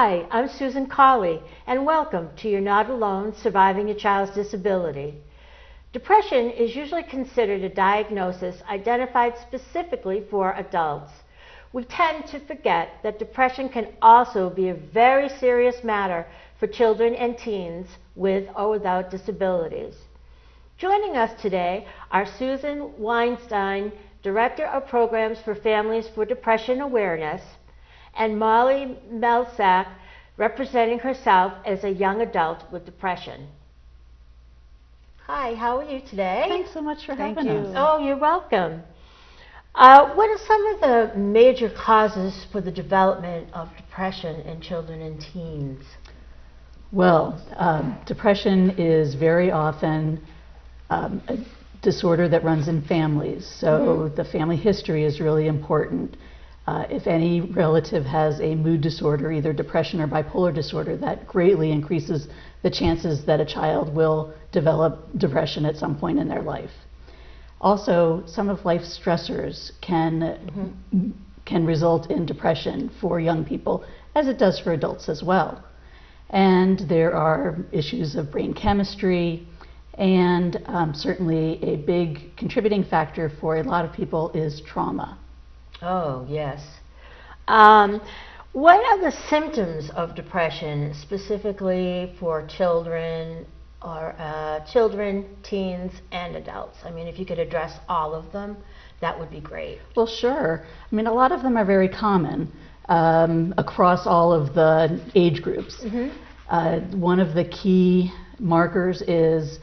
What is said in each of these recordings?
Hi, I'm Susan Cauley, and welcome to You're Not Alone, Surviving a Child's Disability. Depression is usually considered a diagnosis identified specifically for adults. We tend to forget that depression can also be a very serious matter for children and teens with or without disabilities. Joining us today are Susan Weinstein, Director of Programs for Families for Depression Awareness, and Molly Melsack, representing herself as a young adult with depression. Hi, how are you today? Thanks so much for having us. Oh, you're welcome. What are some of the major causes for the development of depression in children and teens? Well, depression is very often a disorder that runs in families, so the family history is really important. If any relative has a mood disorder, either depression or bipolar disorder, that greatly increases the chances that a child will develop depression at some point in their life. Also, some of life's stressors can result in depression for young people, as it does for adults as well. And there are issues of brain chemistry, and certainly a big contributing factor for a lot of people is trauma. Oh, yes. What are the symptoms of depression specifically for children or teens, and adults? I mean, if you could address all of them, that would be great. Well, sure. I mean, a lot of them are very common across all of the age groups. One of the key markers is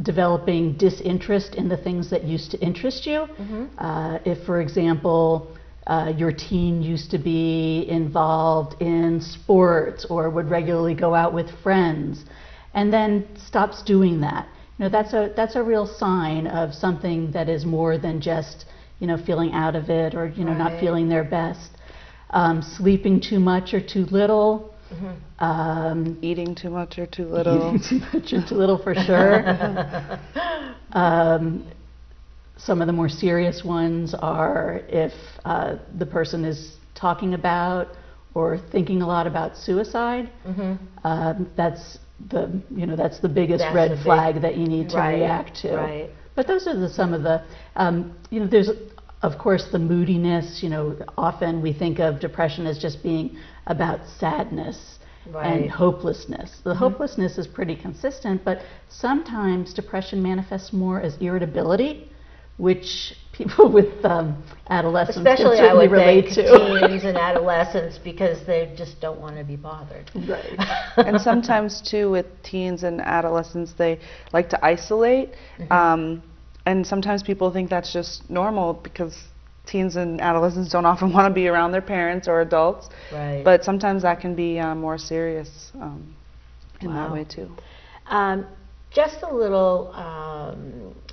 developing disinterest in the things that used to interest you. If, for example, your teen used to be involved in sports or would regularly go out with friends and then stops doing that, that's a real sign of something that is more than just feeling out of it or not feeling their best. Sleeping too much or too little. Eating too much or too little. Eating too much or too little, for sure. Some of the more serious ones are if the person is talking about or thinking a lot about suicide. That's the biggest red flag that you need to react to. But those are some of the, there's of course the moodiness. Often we think of depression as just being about sadness and hopelessness. The hopelessness is pretty consistent, but sometimes depression manifests more as irritability, which people with adolescents especially can certainly relate to. Teens and adolescents, because they just don't want to be bothered. Right. And sometimes too with teens and adolescents, they like to isolate. And sometimes people think that's just normal because teens and adolescents don't often want to be around their parents or adults. But sometimes that can be more serious in that way too. Just a little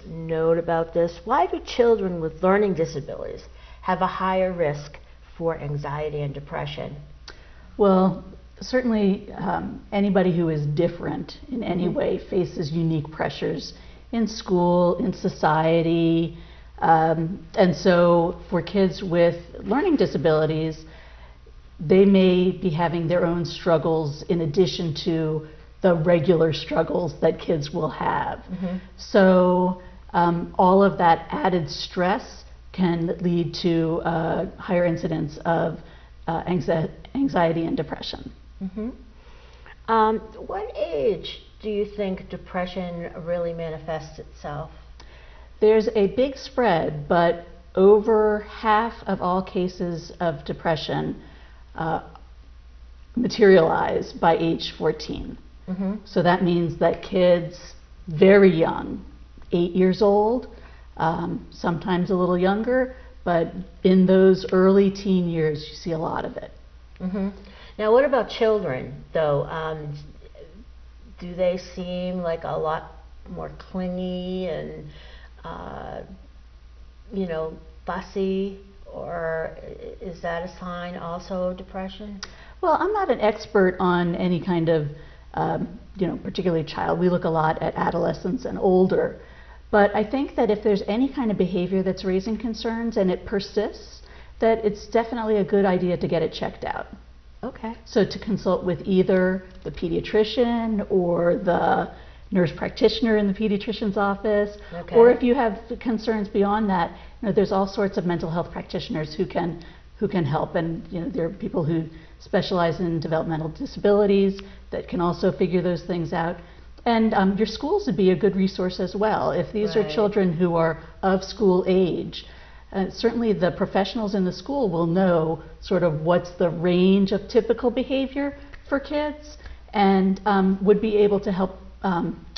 note about this. Why do children with learning disabilities have a higher risk for anxiety and depression? Well, certainly anybody who is different in any way faces unique pressures in school, in society, and so for kids with learning disabilities, they may be having their own struggles in addition to the regular struggles that kids will have. So all of that added stress can lead to higher incidence of anxiety and depression. What age do you think depression really manifests itself? There's a big spread, but over half of all cases of depression materialize by age 14. So that means that kids very young, 8 years old, sometimes a little younger, but in those early teen years you see a lot of it. Now what about children though? Do they seem like a lot more clingy and fussy, or is that a sign also of depression? Well, I'm not an expert on any kind of particularly child. We look a lot at adolescents and older, but I think that if there's any kind of behavior that's raising concerns and it persists, that it's definitely a good idea to get it checked out. Okay. So to consult with either the pediatrician or the nurse practitioner in the pediatrician's office, Okay. or if you have concerns beyond that, there's all sorts of mental health practitioners who can help, and there are people who specialize in developmental disabilities that can also figure those things out. And your schools would be a good resource as well. If these are children who are of school age, certainly the professionals in the school will know sort of what's the range of typical behavior for kids, and would be able to help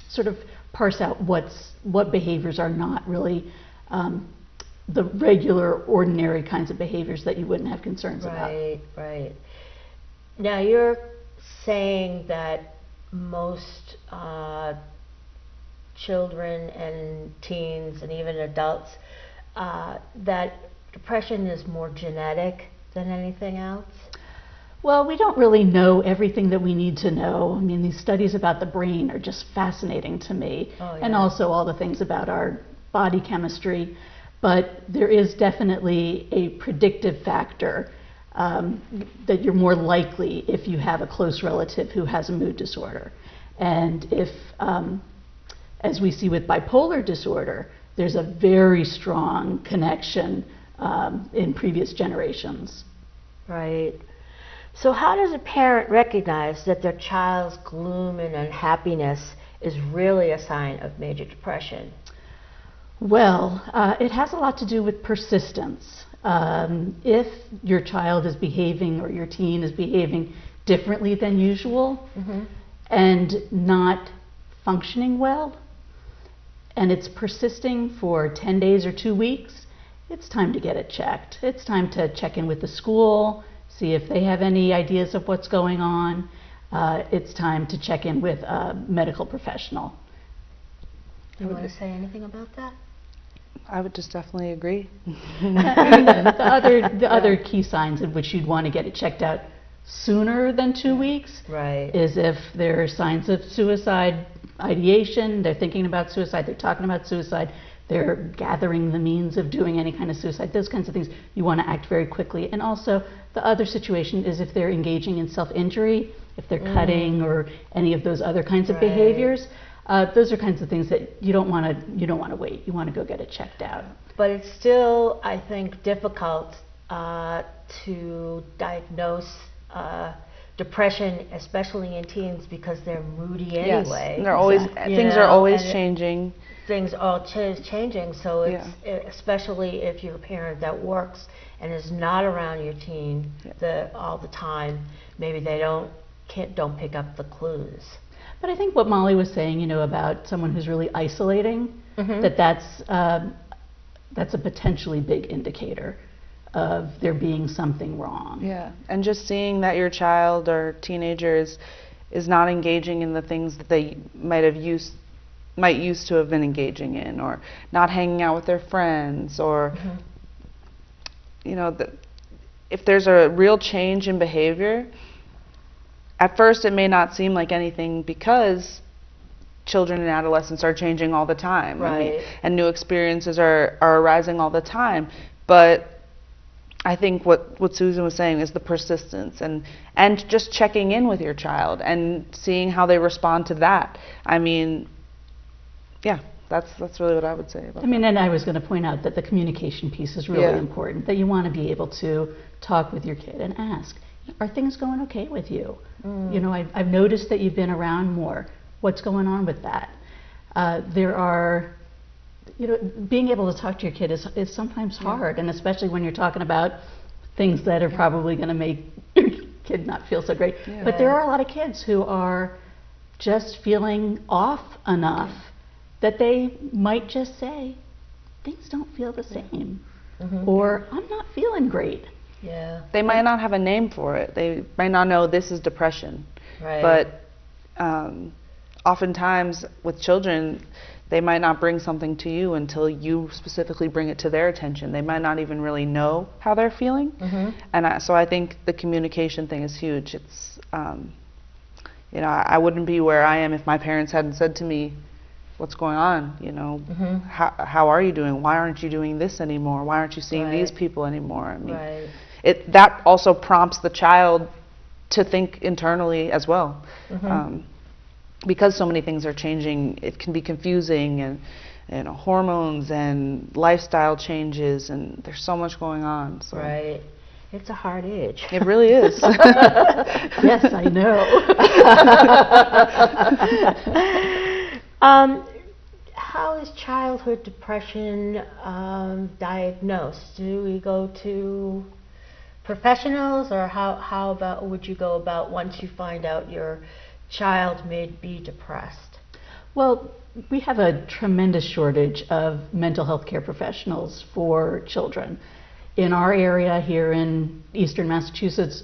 sort of parse out what behaviors are not really the regular, ordinary kinds of behaviors that you wouldn't have concerns about. Right. Now you're saying that most children and teens and even adults, that depression is more genetic than anything else? Well, we don't really know everything that we need to know. I mean, these studies about the brain are just fascinating to me, and also all the things about our body chemistry. But there is definitely a predictive factor that you're more likely if you have a close relative who has a mood disorder. And if, as we see with bipolar disorder, there's a very strong connection in previous generations. Right. So how does a parent recognize that their child's gloom and unhappiness is really a sign of major depression? Well, it has a lot to do with persistence. If your child is behaving or your teen is behaving differently than usual and not functioning well, and it's persisting for 10 days or 2 weeks, it's time to get it checked. It's time to check in with the school, see if they have any ideas of what's going on. It's time to check in with a medical professional. Do you want to say anything about that? I would just definitely agree. The other key signs in which you'd want to get it checked out sooner than 2 weeks is if there are signs of suicide ideation, they're thinking about suicide, they're talking about suicide, they're gathering the means of doing any kind of suicide, those kinds of things, you want to act very quickly. And also the other situation is if they're engaging in self-injury, if they're cutting or any of those other kinds of behaviors. Those are kinds of things that you don't want to wait. You want to go get it checked out. But it's still, I think, difficult to diagnose depression, especially in teens, because they're moody anyway. Yes, they're always things are always changing. Things are changing, so it's especially if you're a parent that works and is not around your teen all the time, maybe they don't pick up the clues. But I think what Molly was saying, about someone who's really isolating, that's a potentially big indicator of there being something wrong. Yeah, and just seeing that your child or teenager is not engaging in the things that they might used to have been engaging in, or not hanging out with their friends, or if there's a real change in behavior. At first, it may not seem like anything because children and adolescents are changing all the time, and new experiences are arising all the time. But I think what Susan was saying is the persistence and just checking in with your child and seeing how they respond to that. I mean, that's really what I would say about that. And I was going to point out that the communication piece is really important, that you want to be able to talk with your kid and ask, are things going okay with you? I've noticed that you've been around more. What's going on with that? Being able to talk to your kid is sometimes hard, and especially when you're talking about things that are probably going to make your kid not feel so great. But there are a lot of kids who are just feeling off enough that they might just say, things don't feel the same, or I'm not feeling great. Yeah. They might not have a name for it. They might not know this is depression. But oftentimes with children, they might not bring something to you until you specifically bring it to their attention. They might not even really know how they're feeling. And so I think the communication thing is huge. It's, I wouldn't be where I am if my parents hadn't said to me, what's going on? How are you doing? Why aren't you doing this anymore? Why aren't you seeing these people anymore? I mean, that also prompts the child to think internally as well. Because so many things are changing, it can be confusing, and hormones and lifestyle changes, and there's so much going on. So. Right. It's a hard age. It really is. Yes, I know. How is childhood depression diagnosed? Do we go to professionals, or how about would you go about once you find out your child may be depressed? Well, we have a tremendous shortage of mental health care professionals for children. In our area here in eastern Massachusetts,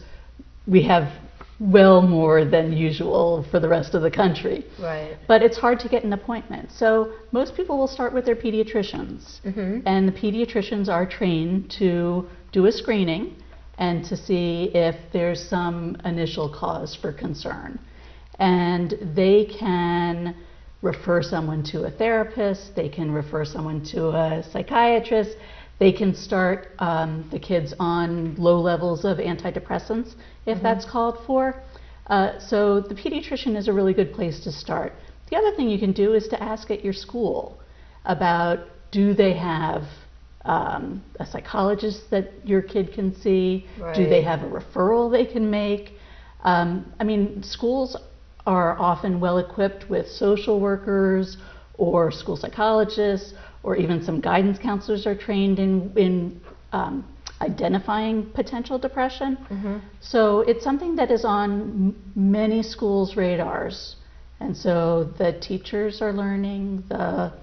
we have well more than usual for the rest of the country. Right. But it's hard to get an appointment. So most people will start with their pediatricians. And the pediatricians are trained to do a screening and to see if there's some initial cause for concern. And they can refer someone to a therapist, they can refer someone to a psychiatrist, they can start the kids on low levels of antidepressants if that's called for. So the pediatrician is a really good place to start. The other thing you can do is to ask at your school about, do they have a psychologist that your kid can see? Right. Do they have a referral they can make? I mean, schools are often well equipped with social workers or school psychologists, or even some guidance counselors are trained in identifying potential depression. So it's something that is on many schools' radars. And so the teachers are learning, the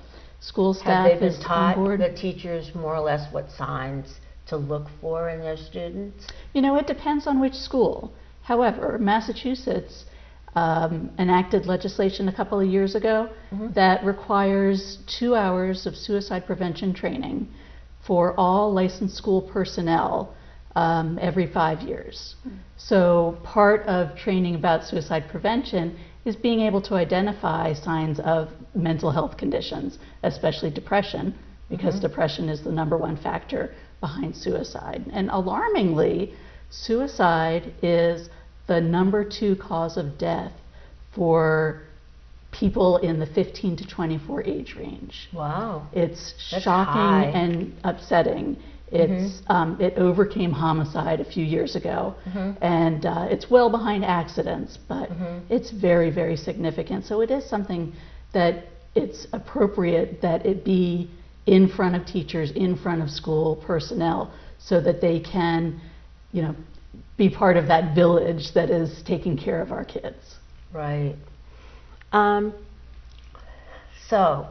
school staff Have they is been on taught, board. the teachers, more or less what signs to look for in their students? You know, it depends on which school. However, Massachusetts enacted legislation a couple of years ago that requires 2 hours of suicide prevention training for all licensed school personnel every 5 years. So part of training about suicide prevention is being able to identify signs of mental health conditions, especially depression, because depression is the #1 factor behind suicide. And alarmingly, suicide is the #2 cause of death for people in the 15 to 24 age range. Wow. It's That's shocking high. and upsetting. It's it overcame homicide a few years ago, and it's well behind accidents, but it's very, very significant. So it is something that it's appropriate that it be in front of teachers, in front of school personnel, so that they can, you know, be part of that village that is taking care of our kids. Right. So,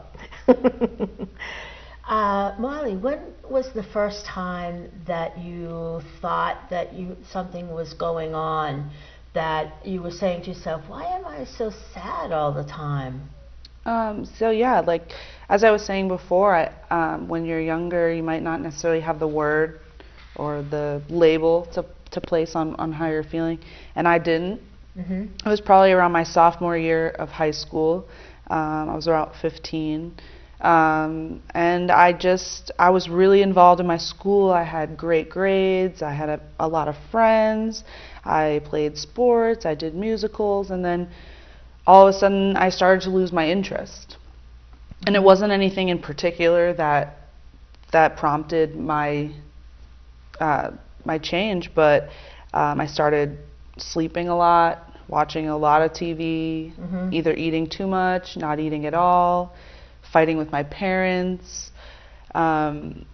Molly, when was the first time that you thought that something was going on, that you were saying to yourself, why am I so sad all the time? So yeah, like as I was saying before, when you're younger, you might not necessarily have the word or the label to place on how you're feeling, and I didn't. It was probably around my sophomore year of high school. I was about 15, and I was really involved in my school. I had great grades, I had a lot of friends, I played sports, I did musicals, and then all of a sudden I started to lose my interest. And it wasn't anything in particular that prompted my my change, but I started sleeping a lot, watching a lot of TV, either eating too much, not eating at all, fighting with my parents. And,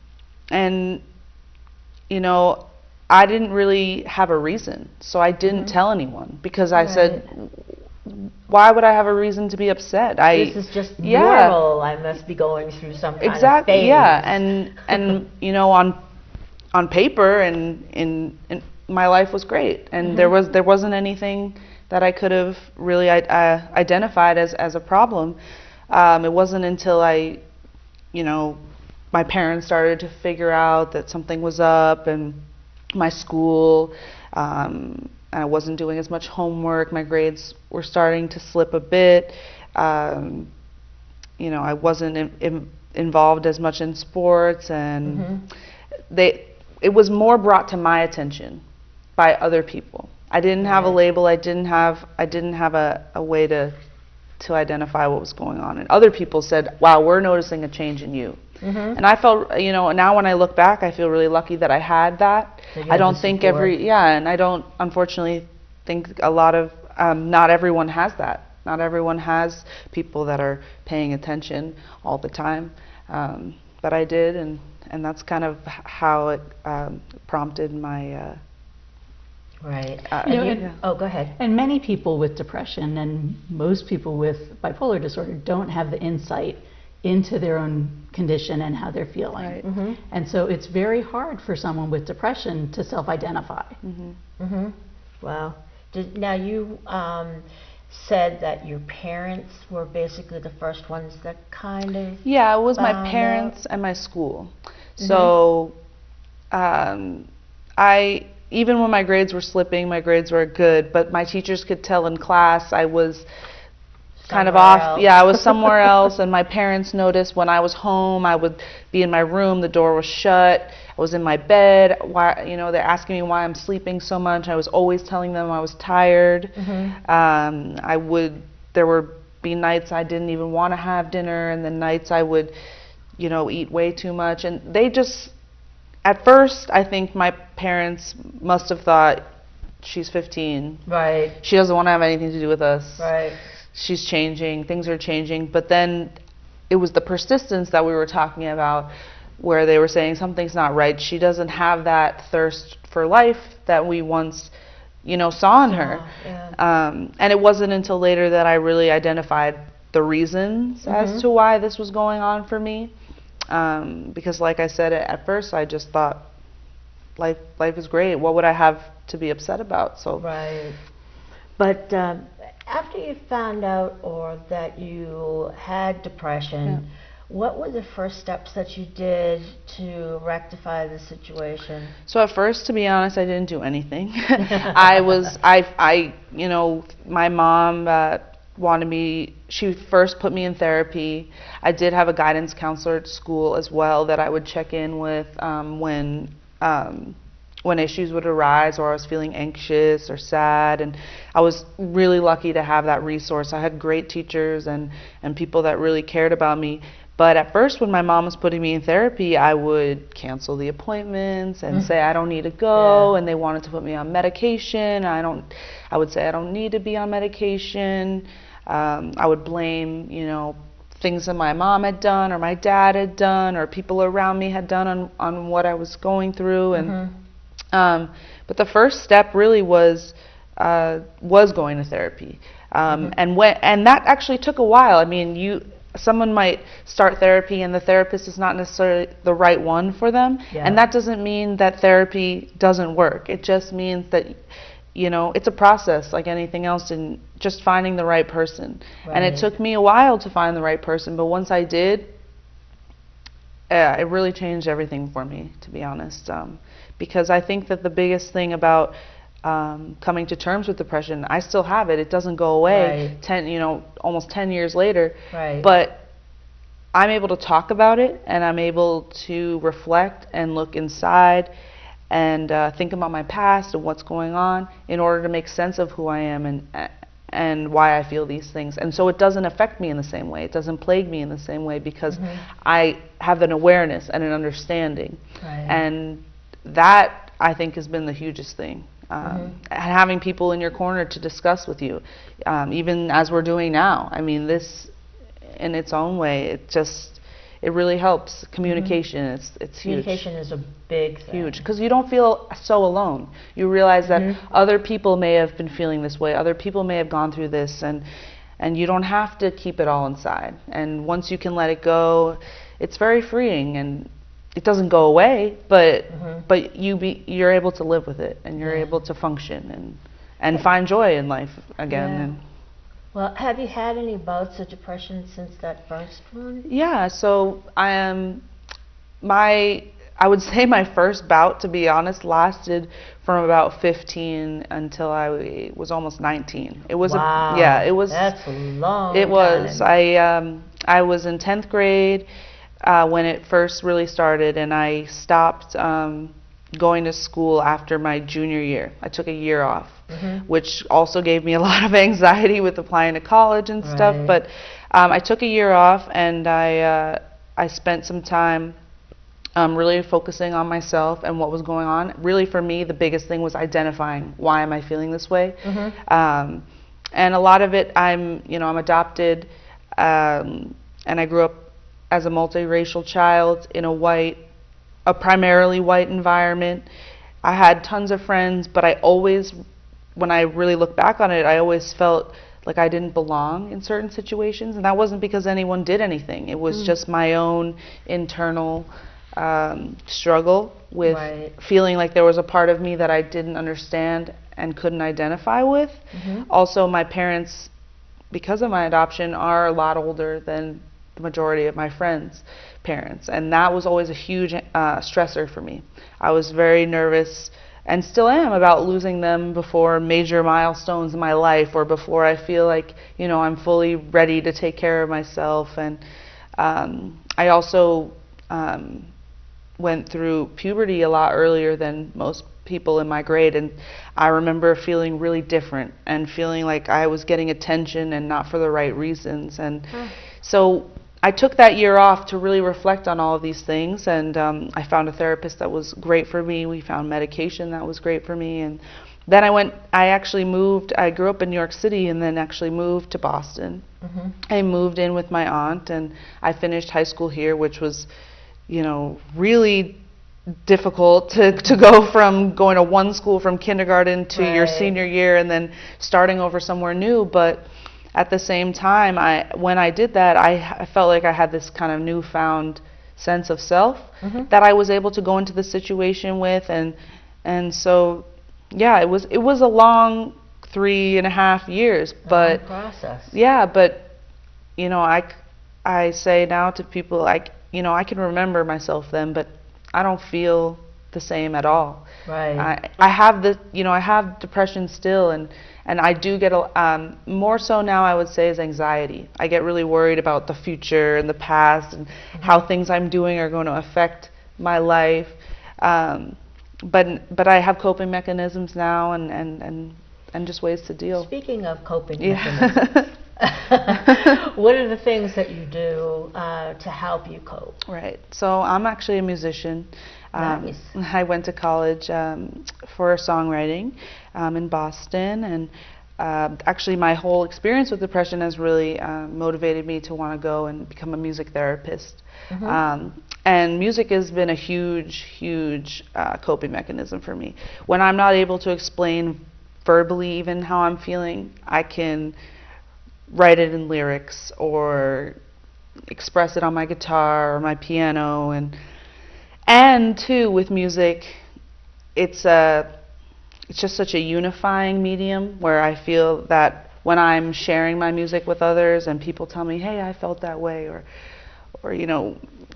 you know, I didn't really have a reason, so I didn't tell anyone, because I said, why would I have a reason to be upset? This is just normal. I must be going through some kind of phase. Yeah, and you know, on paper and in my life was great, and there wasn't anything that I could have really identified as a problem. It wasn't until my parents started to figure out that something was up, and my school, and I wasn't doing as much homework. My grades were starting to slip a bit. You know, I wasn't involved as much in sports, and it was more brought to my attention by other people. I didn't have a Right. label. I didn't have a way to identify what was going on. And other people said, "Wow, we're noticing a change in you." Mm-hmm. And I felt, now when I look back, I feel really lucky that I had that. That you I had don't the think support. and I don't, unfortunately, think a lot of, not everyone has that. Not everyone has people that are paying attention all the time. But I did, and that's kind of how it prompted my. Right. You know, And and- oh, go ahead. And many people with depression and most people with bipolar disorder don't have the insight into their own condition and how they're feeling. Right. Mm-hmm. And so it's very hard for someone with depression to self-identify. Mm-hmm. Wow. Now you said that your parents were basically the first ones that kind of. Yeah, it was my found parents and my school. So I, even when my grades were slipping, my grades were good, but my teachers could tell in class I was kind of Somewhere off. else. Yeah, I was somewhere else, and my parents noticed when I was home. I would be in my room, the door was shut. I was in my bed. Why, they're asking me why I'm sleeping so much. I was always telling them I was tired. There would be nights I didn't even want to have dinner, and then nights I would, eat way too much. And they just, at first, I think my parents must have thought, she's 15. Right. She doesn't want to have anything to do with us. Right. She's changing, things are changing. But then it was the persistence that we were talking about, where they were saying something's not right. She doesn't have that thirst for life that we once, saw in her. Yeah. And it wasn't until later that I really identified the reasons as to why this was going on for me. Because like I said, at first I just thought life is great. What would I have to be upset about? So Right. But after you found out or that you had depression, what were the first steps that you did to rectify the situation? So at first, to be honest, I didn't do anything. My mom wanted me, she first put me in therapy. I did have a guidance counselor at school as well that I would check in with when issues would arise or I was feeling anxious or sad. And I was really lucky to have that resource. I had great teachers and people that really cared about me. But at first, when my mom was putting me in therapy, I would cancel the appointments and say I don't need to go, and they wanted to put me on medication. I would say I don't need to be on medication. I would blame, things that my mom had done or my dad had done or people around me had done on what I was going through. And but the first step really was going to therapy, and that actually took a while. I mean, someone might start therapy and the therapist is not necessarily the right one for them, and that doesn't mean that therapy doesn't work. It just means that it's a process like anything else, and just finding the right person. Right. And it took me a while to find the right person, but once I did, it really changed everything for me, to be honest. Because I think that the biggest thing about coming to terms with depression, I still have it. It doesn't go away. Right. Almost 10 years later. Right. But I'm able to talk about it, and I'm able to reflect and look inside and think about my past and what's going on in order to make sense of who I am and why I feel these things. And so it doesn't affect me in the same way. It doesn't plague me in the same way because I have an awareness and an understanding. Right. And that, I think, has been the hugest thing. And having people in your corner to discuss with you, even as we're doing now. I mean, this, in its own way, it really helps. Communication, it's huge. Communication is a big thing. Huge, because you don't feel so alone. You realize that other people may have been feeling this way, other people may have gone through this, and you don't have to keep it all inside. And once you can let it go, it's very freeing, and it doesn't go away, but you're able to live with it, and you're able to function and find joy in life again. Yeah. And Well, have you had any bouts of depression since that first one? yeah, so I would say my first bout, to be honest, lasted from about 15 until I was almost 19. It was Wow. it was. That's a long It was. time. I was in 10th grade when it first really started, and I stopped going to school after my junior year. I took a year off, which also gave me a lot of anxiety with applying to college and stuff. Right. But I took a year off, and I spent some time really focusing on myself and what was going on. Really, for me, the biggest thing was identifying why am I feeling this way. And a lot of it, I'm adopted, and I grew up as a multiracial child in a primarily white environment. I had tons of friends, but I always, when I really look back on it, I always felt like I didn't belong in certain situations, and that wasn't because anyone did anything. It was just my own internal struggle with feeling like there was a part of me that I didn't understand and couldn't identify with. Also, my parents, because of my adoption, are a lot older than the majority of my friends' parents, and that was always a huge stressor for me. I was very nervous, and still am, about losing them before major milestones in my life, or before I feel like I'm fully ready to take care of myself. And I also went through puberty a lot earlier than most people in my grade, and I remember feeling really different and feeling like I was getting attention and not for the right reasons. And so I took that year off to really reflect on all of these things, and I found a therapist that was great for me. We found medication that was great for me, and then I actually moved. I grew up in New York City and then actually moved to Boston. I moved in with my aunt, and I finished high school here, which was really difficult to go from going to one school from kindergarten to your senior year and then starting over somewhere new. But at the same time, when I did that, I felt like I had this kind of newfound sense of self that I was able to go into the situation with, and so yeah, it was a long 3.5 years, but process. Yeah, but I say now to people, I can remember myself then, but I don't feel the same at all. Right. I have depression still, and I do get more so now, I would say, is anxiety. I get really worried about the future and the past and how things I'm doing are going to affect my life. But I have coping mechanisms now, and just ways to deal. Speaking of coping mechanisms, what are the things that you do to help you cope? Right. So I'm actually a musician. Nice. I went to college for songwriting in Boston, and actually my whole experience with depression has really motivated me to want to go and become a music therapist. And music has been a huge coping mechanism for me. When I'm not able to explain verbally even how I'm feeling, I can write it in lyrics or express it on my guitar or my piano. And too, with music, it's just such a unifying medium, where I feel that when I'm sharing my music with others and people tell me, hey, I felt that way, or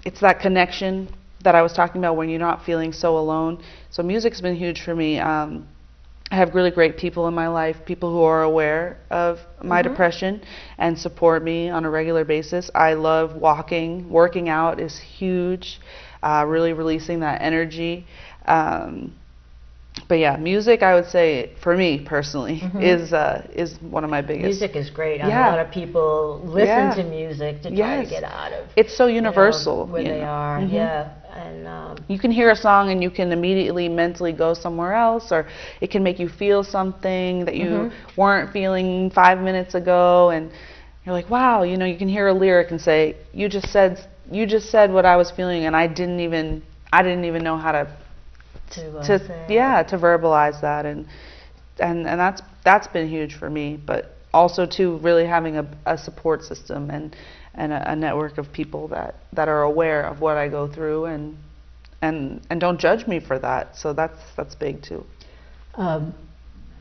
it's that connection that I was talking about when you're not feeling so alone. So music's been huge for me. I have really great people in my life, people who are aware of my depression and support me on a regular basis. I love walking. Working out is huge, really releasing that energy. But yeah, music, I would say, for me personally, is one of my biggest. Music is great. A lot of people listen to music to try to get out of. It's so universal. Where they are, and you can hear a song and you can immediately mentally go somewhere else, or it can make you feel something that you weren't feeling 5 minutes ago, and you're like, wow, you can hear a lyric and say, you just said what I was feeling, and I didn't even know how to verbalize that, and that's been huge for me. But also too, really having a support system and a network of people that are aware of what I go through and don't judge me for that. So that's big too.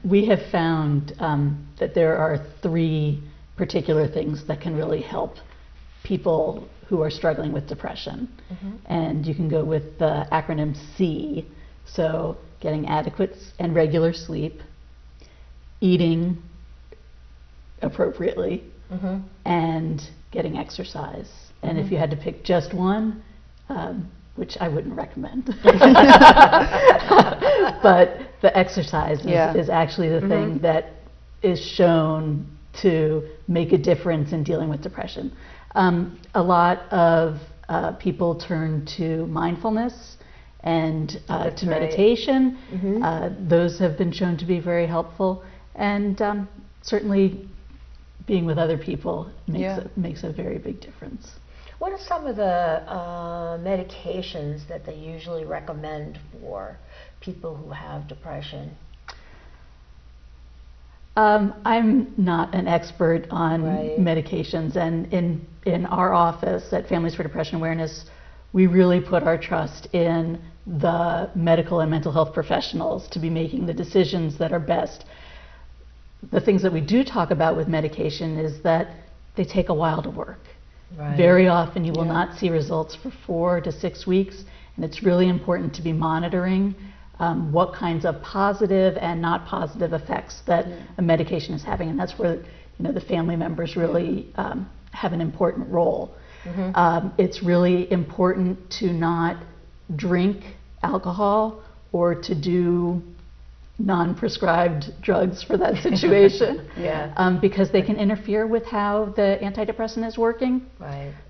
We have found that there are 3 particular things that can really help people who are struggling with depression, and you can go with the acronym C. So getting adequate and regular sleep, eating appropriately, and getting exercise. And if you had to pick just one, which I wouldn't recommend. But the exercise is actually the thing that is shown to make a difference in dealing with depression. A lot of people turn to mindfulness and to meditation. Those have been shown to be very helpful, and certainly being with other people makes a very big difference. What are some of the medications that they usually recommend for people who have depression? I'm not an expert on medications, and in our office at Families for Depression Awareness, we really put our trust in the medical and mental health professionals to be making the decisions that are best. The things that we do talk about with medication is that they take a while to work. Very often you will not see results for 4 to 6 weeks, and it's really important to be monitoring what kinds of positive and not positive effects that a medication is having, and that's where the family members really have an important role. It's really important to not drink alcohol or to do non-prescribed drugs for that situation, because they can interfere with how the antidepressant is working.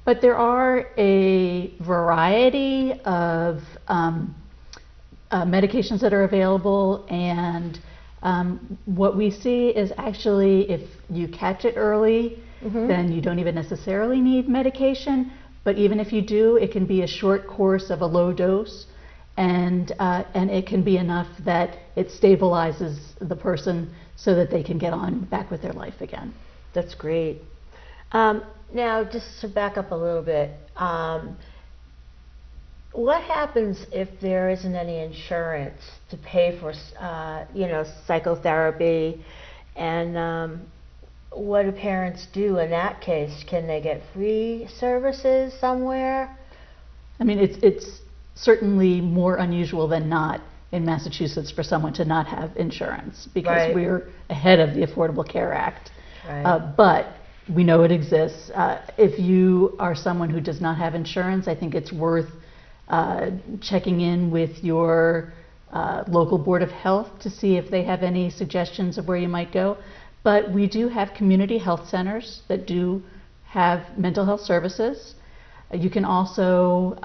But there are a variety of medications that are available, and what we see is actually if you catch it early, then you don't even necessarily need medication. But even if you do, it can be a short course of a low dose, and it can be enough that it stabilizes the person so that they can get on back with their life again. That's great. Now, just to back up a little bit, what happens if there isn't any insurance to pay for, psychotherapy, and what do parents do in that case? Can they get free services somewhere? I mean, it's certainly more unusual than not in Massachusetts for someone to not have insurance, because we're ahead of the Affordable Care Act. But we know it exists. If you are someone who does not have insurance, I think it's worth checking in with your local Board of Health to see if they have any suggestions of where you might go. But we do have community health centers that do have mental health services. You can also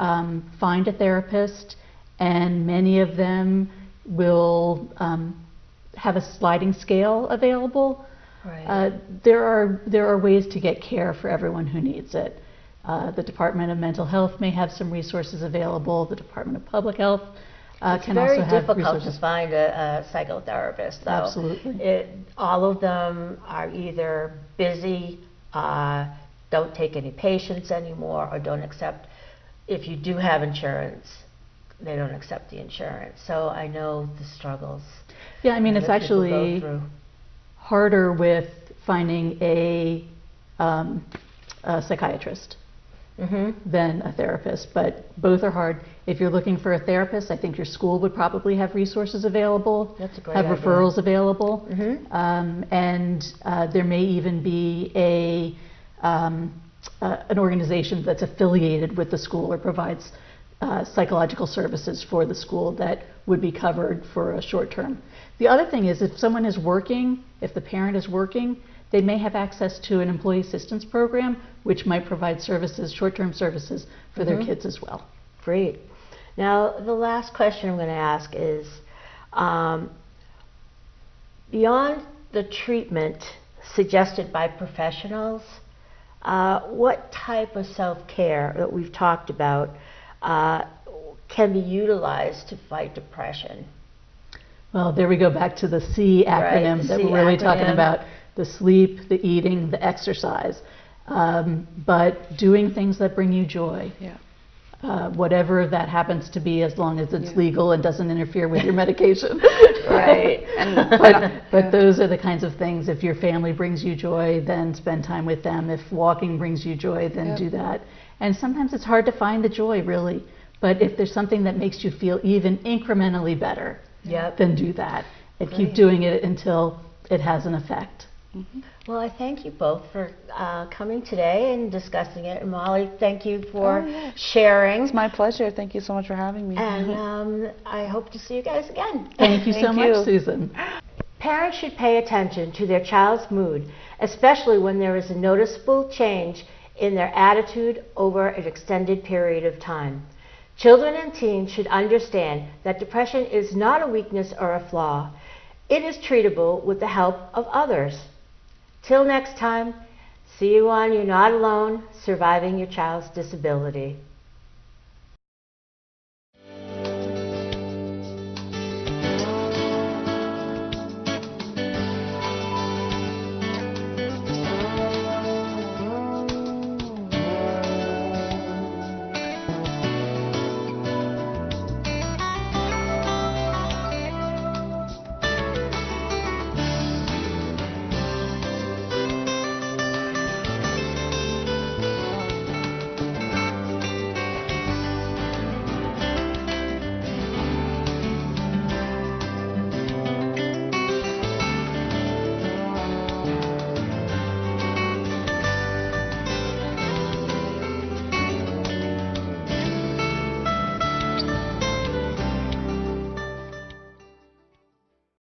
find a therapist, and many of them will have a sliding scale available. There are ways to get care for everyone who needs it. The Department of Mental Health may have some resources available. The Department of Public Health can also have resources. It's very difficult to find a psychotherapist, though. Absolutely. All of them are either busy, don't take any patients anymore, or don't accept, if you do have insurance, they don't accept the insurance. So I know the struggles. Yeah, I mean, it's actually harder with finding a psychiatrist than a therapist, but both are hard. If you're looking for a therapist, I think your school would probably have resources available, have referrals available, and there may even be an organization that's affiliated with the school or provides psychological services for the school that would be covered for a short term. The other thing is, if someone is working, if the parent is working, they may have access to an employee assistance program, which might provide services, short-term services for their kids as well. Great. Now, the last question I'm going to ask is, beyond the treatment suggested by professionals, what type of self-care that we've talked about can be utilized to fight depression? Well, there we go back to the C acronym that we're really talking about. The sleep, the eating, the exercise, but doing things that bring you joy. Whatever that happens to be, as long as it's legal and doesn't interfere with your medication. But those are the kinds of things. If your family brings you joy, then spend time with them. If walking brings you joy, then do that. And sometimes it's hard to find the joy, really. But if there's something that makes you feel even incrementally better, then do that. And keep doing it until it has an effect. Well, I thank you both for coming today and discussing it. And Molly, thank you for sharing. It's my pleasure. Thank you so much for having me. And I hope to see you guys again. Thank you so Thank much, you. Susan. Parents should pay attention to their child's mood, especially when there is a noticeable change in their attitude over an extended period of time. Children and teens should understand that depression is not a weakness or a flaw. It is treatable with the help of others. Till next time, see you on You're Not Alone, Surviving Your Child's Disability.